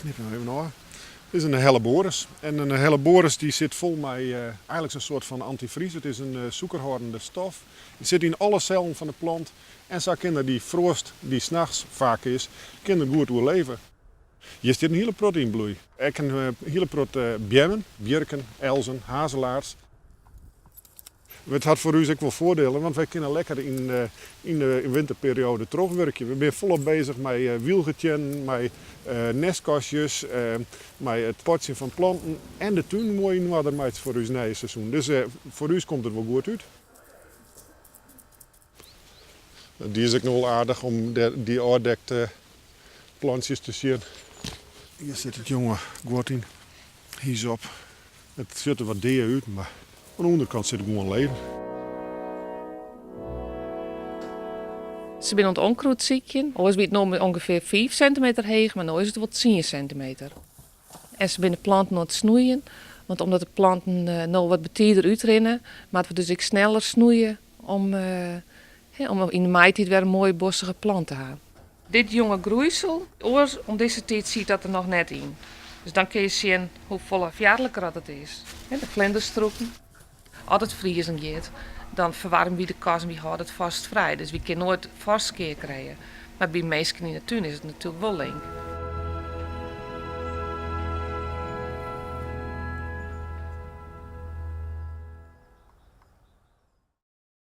knip hem even naar. Dit is een helleboris. En een helleboris die zit vol met eigenlijk een soort van antivries. Het is een suikerhoudende stof. Die zit in alle cellen van de plant. En zo kunnen die frost, die 's nachts vaak is, kunnen goed overleven. Hier zit een hele proteinbloei. Ik heb een hele bjemmen, bjerken, elzen, hazelaars. Het had voor u ook wel voordelen, want wij kunnen lekker in de winterperiode terugwerken. We zijn volop bezig met wielgetjen, met nestkastjes, met het potje van planten en de tuin mooi in orde maakt voor uw nieuwe seizoen. Dus voor u komt het wel goed uit. Die is ook nog wel aardig om die oordekte plantjes te zien. Hier zit het jonge goed in. Hier is op. Het ziet er wat deer uit, maar aan de onderkant zit gewoon leven. Ze zijn aan het onkruid zieken. Ooit is het nog ongeveer 5 centimeter hoog, maar nu is het wat 10 centimeter. En ze zijn de planten aan het snoeien. Want omdat de planten nog wat betierder uitrennen, moeten we dus ook sneller snoeien om in de maaitijd weer een mooie bossige plant te hebben. Dit jonge groeisel, om deze tijd ziet dat er nog net in. Dus dan kun je zien hoe volafjaarlijker dat het is. De vlinderstroeken. Als het vriezen gaat, dan verwarmen we de kast en we houden het vast vrij. Dus we kunnen nooit vastkeer krijgen. Maar bij mensen in de tuin is het natuurlijk wel link.